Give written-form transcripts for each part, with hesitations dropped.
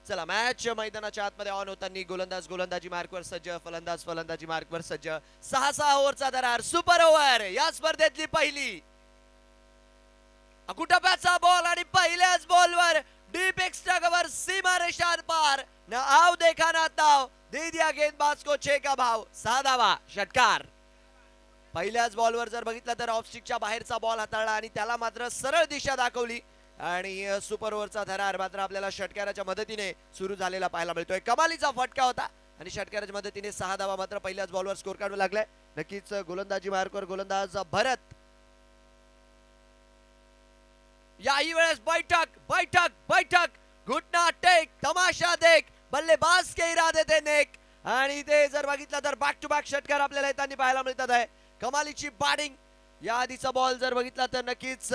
चला मॅच मैदानाच्या आतमध्ये ऑन होताना गोलंदाज गोलंदाजी मार्कवर सज्ज, फलंदाज फलंदाजी मार्कवर सज्ज. 6-6 ओव्हरचा दरार, सुपर ओव्हर या स्पर्धेतली पहिली. अकुटप्याचा बॉल आणि पहिल्याच बॉलवर डीप एक्स्ट्रा कव्हर, सीमारेषार पार न आव देखा ना ताव, दे दिया गेंदबाज को 6 का भाव. 6 धावा, षटकार. पहिल्याच बॉलवर जर बघितलं तर ऑफस्टिकच्या बाहेरचा बॉल हाताळला आणि त्याला मात्र सरळ दिशा दाखवली आणि सुपर ओव्हरचा थरार मात्र आपल्याला षटकाराच्या मदतीने सुरू झालेला पाहायला मिळतोय. कमालीचा फटका होता आणि षटकाराच्या मदतीने 6 धावा मात्र पहिल्याच बॉलवर स्कोर काढू लागलाय. नक्कीच गोलंदाजी मार्कवर गोलंदाज भरत. याही वेळेस बैठक बैठक बैठक, घुटना टेक, तमाशा देख, बल्लेबाज के इरादे थे नेक. आणि ते जर बघितलं तर बॅक टू बॅक षटकार आपल्याला येताना पाहायला मिळतात आहे. कमालीची बॅटिंग. या आधीचा बॉल जर बघितला तर नक्कीच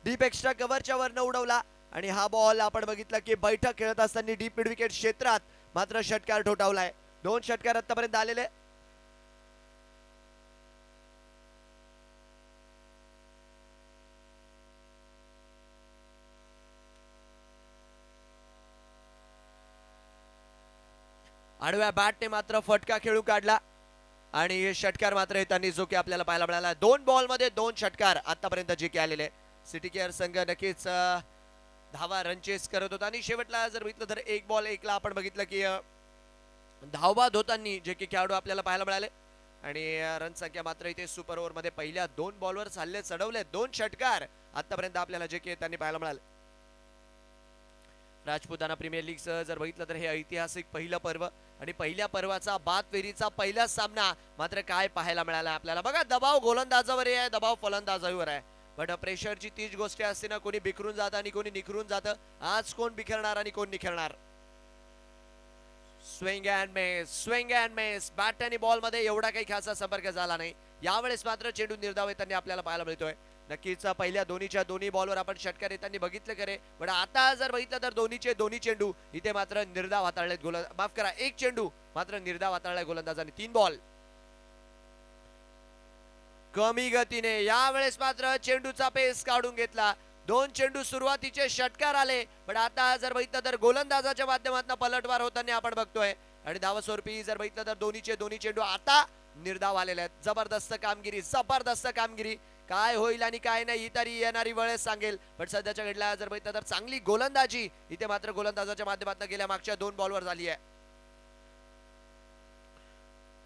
डीप एक्स्ट्रा कव्हरच्या वरनं उडवला आणि हा बॉल आपण बघितला की बैठक खेळत असताना डीप मिड विकेट क्षेत्रात मात्र षटकार ठोठावलाय. 2 षटकार आतापर्यंत आलेले. आडव्या बॅटने मात्र फटका खेळू काढला आणि षटकार मात्र येताना जो की आपल्याला पाहायला मिळाला. 2 बॉल मध्ये 2 षटकार आतापर्यंत जे की आलेले. सिटी केअर संघ नक्कीच धावा रन चेस करत होता आणि शेवटला जर बघितलं तर 1 बॉल 1 ला आपण बघितलं की धावबाद होताना जे की खेळाडू आपल्याला पाहायला मिळाले आणि रन संख्या मात्र इथे सुपर ओव्हर मध्ये पहिल्या 2 बॉलवर हल्ले चढवले. 2 षटकार आतापर्यंत आपल्याला जे की त्यांनी पाहायला मिळाले. राजपुताना प्रीमियर लीग जर बघितलं तर हे ऐतिहासिक पहिलं पर्व आणि पहिल्या पर्वाचा बाद फेरीचा पहिला सामना मात्र काय पाहायला मिळाला आपल्याला. बघा दबाव गोलंदाजावर आहे, दबाव फलंदाजावर आहे, बट प्रेशरची तीच गोष्ट असते ना, कोणी बिखरून जातं आणि कोणी निखरून जातं. आज कोण बिखरणार आणि कोण निखरणार. Swing and miss. बॅट आणि बॉल मध्ये एवढा काही खासा संपर्क झाला नाही. यावेळेस मात्र चेंडू निर्धाव येताना आपल्याला पाहायला मिळतोय. नक्कीच पहिल्या दोन्ही बॉलवर आपण षटकार येताना बघितलं करे, पण आता जर बघितलं तर दोन्ही चेंडू इथे मात्र निर्धाव हाताळलेत. माफ करा, 1 चेंडू मात्र निर्धाव हाताळलाय गोलंदाजाने. 3 बॉल कमी गतीने. यावेळेस मात्र चेंडूचा पेस काढून घेतला. 2 चेंडू सुरुवातीचे षटकार आले, पण आता जर बघितलं तर गोलंदाजाच्या माध्यमातून पलटवार होताना आपण बघतोय आणि धावस्वरूपी जर बघितलं तर दोन्ही चेंडू आता निर्धाव आलेले आहेत. जबरदस्त कामगिरी. काय होईल आणि काय नाही ही तरी येणारी वेळच सांगेल, पण सध्याच्या घडला जर बघितलं तर चांगली गोलंदाजी इथे मात्र गोलंदाजाच्या माध्यमातून गेल्या मागच्या 2 बॉलवर झाली आहे.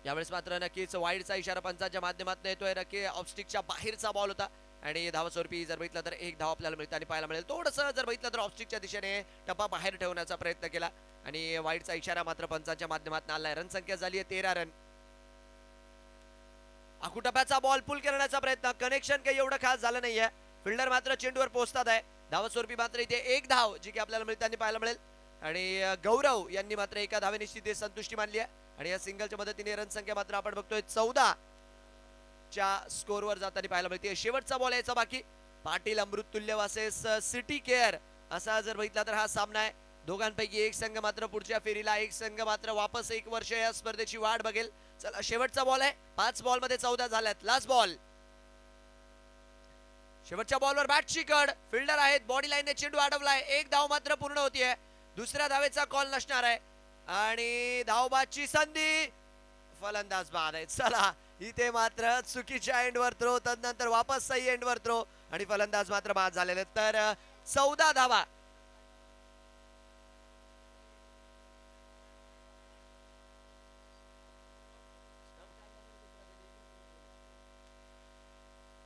यावेळेस मात्र नक्कीच वाईडचा इशारा पंचांच्या माध्यमातून येतोय. नक्की ऑफस्टिकच्या बाहेरचा बॉल होता आणि धावस्वरूपी जर बघितलं तर 1 धाव आपल्याला मिळताना पाहायला मिळेल. थोडंसं जर बघितलं तर ऑफस्टिकच्या दिशेने टप्पा बाहेर ठेवण्याचा प्रयत्न केला आणि वाईडचा इशारा मात्र पंचांच्या माध्यमातून आलाय. रन संख्या झाली आहे 13 रन. अकुटप्याचा बॉल पुल करण्याचा प्रयत्न, कनेक्शन काही एवढं खास झालं नाहीये. फिल्डर मात्र चेंडूवर पोहोचतात आहे. धावस्वरूपी मात्र इथे 1 धाव जी की आपल्याला मिळताना पाहायला मिळेल आणि गौरव यांनी मात्र एका धावेनिश्चित संतुष्टी मानली आहे आणि या सिंगलच्या मदतीने रन संख्या मात्र आपण बघतोय 14 च्या स्कोरवर जाताना पाहायला मिळते. शेवटचा बॉल यायचा बाकी. Patil Amruttulya vases city care असा जर बघितला तर हा सामना आहे. दोघांपैकी एक संघ मात्र पुढच्या फेरीला, एक संघ मात्र वापस 1 वर्ष या स्पर्धेची वाट बघेल. चला शेवटचा बॉल आहे. 5 बॉल मध्ये 14 झाल्यात. Last ball. शेवटच्या बॉलवर बॅटची कड. फिल्डर आहेत, बॉडी लाईनने चेंडू अडवलाय. 1 धाव मात्र पूर्ण होतीये. दुसऱ्या धावेचा कॉल नसणार आहे आणि धावबादची संधी. फलंदाज बाद आहे. चला इथे मात्र चुकीच्या एंडवर थ्रो, तदनंतर वापस सही एंडवर थ्रो आणि फलंदाज मात्र बाद झालेले. तर 14 धावा.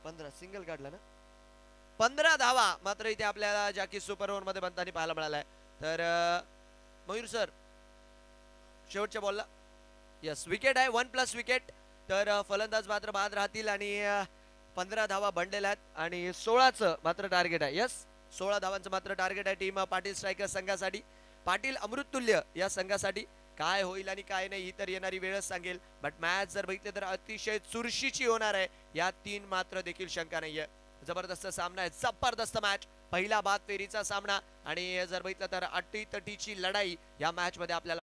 15 सिंगल काढला ना. 15 धावा मात्र इथे आपल्याला ज्या की सुपर ओव्हर मध्ये बनताना पाहायला मिळालाय. तर मयूर सर शेवटच्या बॉलला यस विकेट आहे, 1+ विकेट. तर फलंदाज मात्र बाद राहतील आणि 15 धावा बनलेल्या आहेत आणि 16चं मात्र टार्गेट आहे. यस 16 धावांचं मात्र टार्गेट आहे टीम पाटील स्ट्रायकर संघासाठी. पाटील अमृततुल्य या संघासाठी काय होईल आणि काय नाही ही तर येणारी वेळच सांगेल, बट मॅच जर बघितले तर अतिशय चुरशीची होणार आहे. या 3 मात्र देखील शंका नाहीये. जबरदस्त सामना आहे, जबरदस्त मॅच. पहिला बाद फेरीचा सामना आणि जर बघितलं तर अटीतटीची लढाई या मॅच मध्ये आपल्याला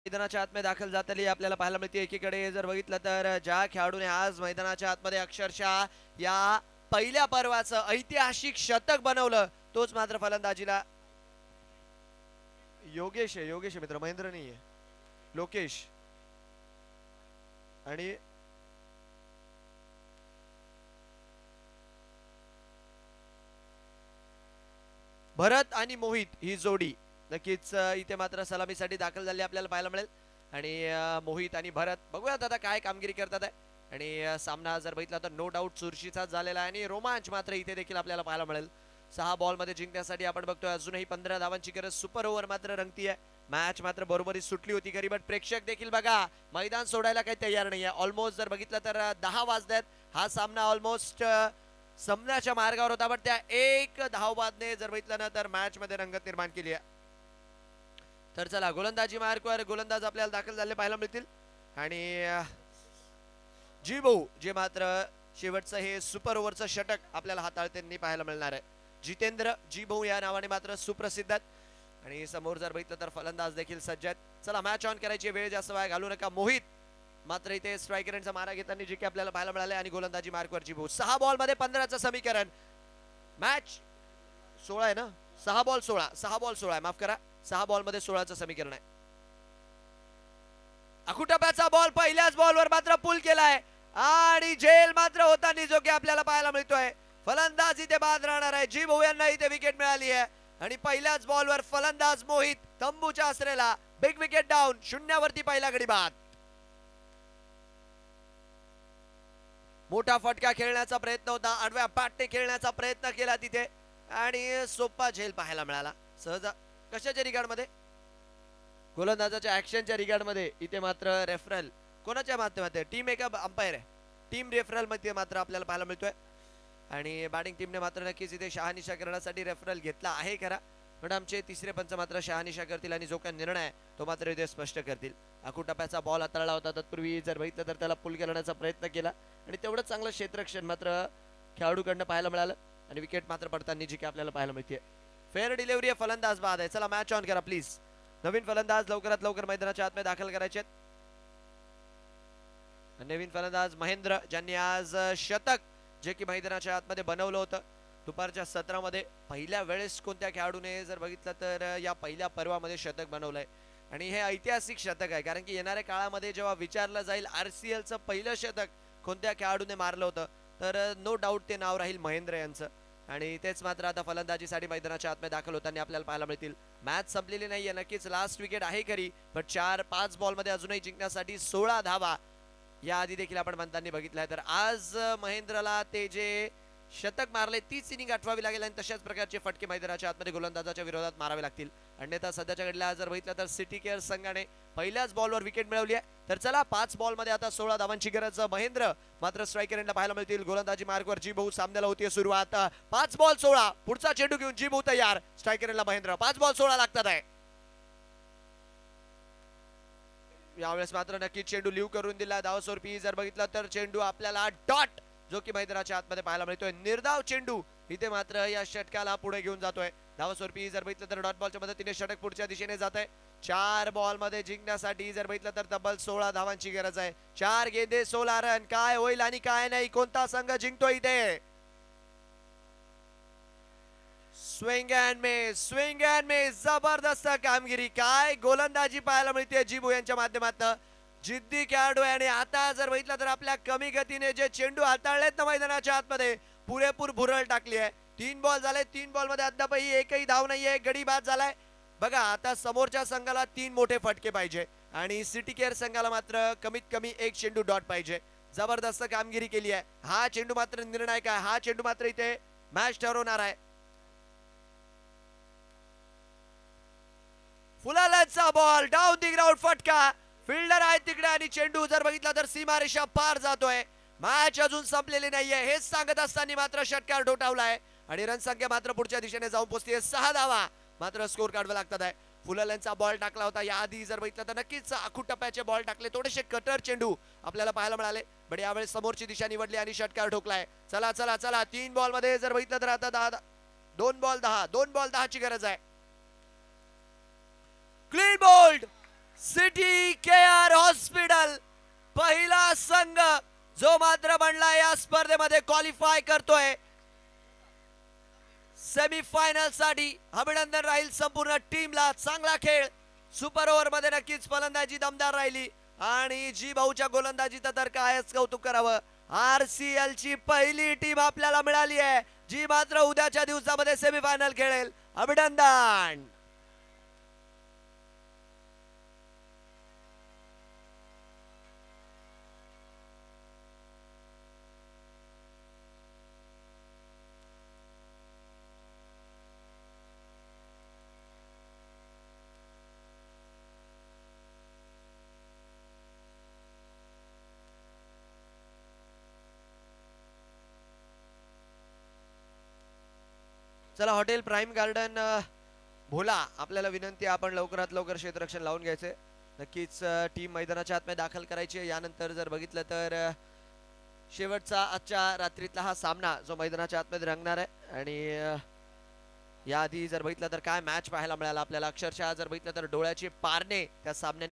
मैदानाच्या आतमध्ये दाखल जाताना आपल्याला पाहायला मिळते. एकीकडे जर बघितलं तर ज्या खेळाडूने आज मैदानाच्या आतमध्ये अक्षरशः या पहिल्या पर्वाचं ऐतिहासिक शतक बनवलं तोच मात्र फलंदाजीला योगेश आहे मित्र, महेंद्र नाही आहे, लोकेश. आणि भरत आणि मोहित ही जोडी नक्कीच इथे मात्र सलामीसाठी दाखल झाली आपल्याला पाहायला मिळेल. आणि मोहित आणि भरत बघूयात आता काय कामगिरी करतात आहे. आणि सामना जर बघितला तर नो डाऊट चुरशीचाच झालेला आहे आणि रोमांच मात्र इथे देखील आपल्याला पाहायला मिळेल. 6 बॉलमध्ये जिंकण्यासाठी आपण बघतोय अजूनही 15 धावांची गरज. सुपर ओव्हर मात्र रंगतीये. मॅच मात्र बरोबरी सुटली होती खरी, बट प्रेक्षक देखील बघा मैदान सोडायला काही तयार नाहीये. ऑलमोस्ट जर बघितलं तर 10 वाजल्यात. हा सामना ऑलमोस्ट संपण्याच्या मार्गावर होता, बट त्या एक धावबादने जर बघितलं ना तर मॅच मध्ये रंगत निर्माण केली आहे. तर चला गोलंदाजी मार्कवर गोलंदाज आपल्याला दाखल झाले पाहायला मिळतील. आणि जी भाऊ जे मात्र शेवटचं हे सुपर ओव्हरचं षटक आपल्याला हाताळताना पाहायला मिळणार आहे. जितेंद्र जी भाऊ या नावाने मात्र सुप्रसिद्ध आहेत. आणि समोर जर बघितलं तर फलंदाज देखील सज्ज आहेत. चला मॅच ऑन करायची वेळ जास्त वाया घालू नका. मोहित मात्र इथे स्ट्रायकर यांचा मारा घेताना जे की आपल्याला पाहायला मिळाले. आणि गोलंदाजी मार्कवर जी भाऊ 6 बॉल मध्ये 15चं समीकरण. मॅच 16 आहे ना, 6 बॉल 16 आहे, माफ करा, 6 बॉल मध्ये 16चं समीकरण आहे. अकुटप्याचा बॉल पहिल्याच बॉलवर मात्र पुल केलाय आणि झेल मात्र होताना जो की आपल्याला पाहायला मिळतोय. फलंदाज इथे बाद राहणार आहे. जी भाऊ यांना इथे विकेट मिळाली आहे. आणि पहिल्याच बॉलवर फलंदाज मोहित तंबूच्या आसरेला बिग विकेट डाऊन. 0वरती पहिला गडी बाद. मोठा फटका खेळण्याचा प्रयत्न होता, आडव्या बॅटने खेळण्याचा प्रयत्न केला तिथे आणि सोपा झेल पाहायला मिळाला. सहज कशाच्या रिगार्ड मध्ये, गोलंदाजाच्या ऍक्शनच्या रिगार्ड मध्ये इथे मात्र रेफरल कोणाच्या माध्यमात, टीम एका अंपायर आहे, टीम रेफरल मध्ये मात्र आपल्याला पाहायला मिळतोय. आणि बॅटिंग टीमने मात्र नक्कीच इथे शहानिशा करण्यासाठी रेफरल घेतला आहे खरा, पण आमचे तिसरे पंच मात्र शहानिशा करतील आणि जो काही निर्णय तो मात्र इथे स्पष्ट करतील. अकुटप्याचा बॉल हाताळला होता, तत्पूर्वी जर बघितलं तर त्याला पुल करण्याचा प्रयत्न केला आणि तेवढंच चांगलं क्षेत्ररक्षण मात्र खेळाडूकडनं पाहायला मिळालं आणि विकेट मात्र पडताना जी की आपल्याला पाहायला मिळते. फेअर डिलिव्हरी आहे, फलंदाज बाद आहे. चला मॅच ऑन करा प्लीज. नवीन फलंदाज लवकरात लवकर मैदानाच्या आतमध्ये दाखल करायचे. नवीन फलंदाज महेंद्र ज्यांनी आज शतक जे की मैदानाच्या आतमध्ये बनवलं होतं दुपारच्या सत्रामध्ये. पहिल्या वेळेस कोणत्या खेळाडूने जर बघितलं तर या पहिल्या पर्वामध्ये शतक बनवलंय आणि हे ऐतिहासिक शतक आहे, कारण की येणाऱ्या काळामध्ये जेव्हा विचारलं जाईल आरसीएलचं पहिलं शतक कोणत्या खेळाडूने मारलं होतं तर नो डाऊट ते नाव राहील महेंद्र यांचं. आणि तेच मात्र आता फलंदाजीसाठी मैदानाच्या आतमध्ये दाखल होताना आपल्याला पाहायला मिळतील. मॅच संपलेली नाहीये, नक्कीच लास्ट विकेट आहे खरी, पण 4-5 बॉलमध्ये अजूनही जिंकण्यासाठी 16 धावा या आधी देखील आपण म्हणताना बघितलंय. तर आज महेंद्रला ते जे शतक मारले तीच इनिंग आठवावी लागेल आणि तशाच प्रकारचे फटके मैदानाच्या आतमध्ये गोलंदाजाच्या विरोधात मारावे लागतील. अन्यथा सध्याच्या घडीला जर बघितलं तर सिटी केअर संघाने पहिल्याच बॉलवर विकेट मिळवली आहे. तर चला 5 बॉलमध्ये आता 16 धावांची गरज. महेंद्र मात्र स्ट्रायकर यांना पाहायला मिळतील. गोलंदाजी मार्गवर जी भाऊ सामन्याला होती सुरुवात. 5 बॉल 16, पुढचा चेंडू घेऊन जी भाऊ तयार. स्ट्रायकर यांना महेंद्र 5 बॉल 16 लागतात आहे. यावेळेस मात्र नक्की चेंडू लिव्ह करून दिला. धावस्वरूपी जर बघितलं तर चेंडू आपल्याला डॉट जो की मैदानाच्या आतमध्ये पाहायला मिळतोय. निर्धाव चेंडू इथे मात्र या षटकाला पुढे घेऊन जातोय. धावस्वरूपी जर बघितलं तर डॉट बॉलच्या मदतीने षटक पुढच्या दिशेने जात आहे. 4 बॉल मध्ये जिंकण्यासाठी जर बघितलं तर तब्बल 16 धावांची गरज आहे. 4 गेंदे 16 रन. काय होईल आणि काय नाही, कोणता संघ जिंकतो इथे. स्विंग अँड मिस जबरदस्त कामगिरी. काय गोलंदाजी पाहायला मिळते जीबू यांच्या माध्यमातून. जिद्दी खेळाडू आहे आणि आता जर बघितलं तर आपल्या कमी गतीने जे चेंडू हाताळलेत ना मैदानाच्या आतमध्ये पुरेपूर भुरळ टाकली आहे. 3 बॉल झाले, 3 बॉल मध्ये अद्यापही एकही धाव नाहीये, गडी बाद झालाय. बघा आता समोरच्या संघाला 3 मोठे फटके पाहिजे आणि सिटी केअर संघाला मात्र कमीत कमी 1 चेंडू डॉट पाहिजे. जबरदस्त कामगिरी केली आहे. हा चेंडू मात्र निर्णायक आहे. हा चेंडू मात्र इथे मॅच ठरवणार आहे. फुलालचा बॉल डाऊन दी ग्राउंड, फटका. फिल्डर आहे तिकडे आणि चेंडू जर बघितला तर सीमारेषा पार जातोय. मॅच अजून संपलेली नाहीये हेच सांगत असताना मात्र षटकार ढोठावलाय आणि रनसंख्या मात्र पुढच्या दिशेने जाऊन पोहोचते. 6 धावा मात्र स्कोर काढवा लागतात आहे. फुलालचा बॉल टाकला होता याआधी जर बघितलं तर नक्कीच आखूट टप्प्याचे बॉल टाकले, थोडेसे कटर चेंडू आपल्याला पाहायला मिळाले. बट यावेळेस समोरची दिशा निवडली आणि षटकार ठोकलाय. चला चला चला 3 बॉल मध्ये जर बघितलं तर आता 2 बॉल 10 ची गरज आहे. Clean bowled city care hospital पहिला संघ जो मात्र बनला या स्पर्धेमध्ये क्वालिफाय करतोय सेमीफायनल साठी. अभिनंदन राहील संपूर्ण टीमला. चांगला खेळ. सुपर ओव्हर मध्ये नक्कीच फलंदाजी दमदार राहिली आणि जी भाऊच्या गोलंदाजीचं तर कायच कौतुक करावं. RCL ची पहिली टीम आपल्याला मिळाली आहे जी मात्र उद्याच्या दिवसामध्ये सेमीफायनल खेळेल. अभिनंदन. चला हॉटेल प्राइम गार्डन भोला आपल्याला विनंती आपण लवकरात लवकर क्षेत्ररक्षण लावून घ्यायचे. नक्कीच टीम मैदानाच्या आतमध्ये दाखल करायची. यानंतर जर बघितलं तर शेवटचा आजच्या रात्रीतला हा सामना जो मैदानाच्या आतमध्ये रंगणार आहे आणि याआधी जर बघितलं तर काय मॅच पाहायला मिळाला आपल्याला. अक्षरशः जर बघितलं तर डोळ्याचे पारणे त्या सामन्यात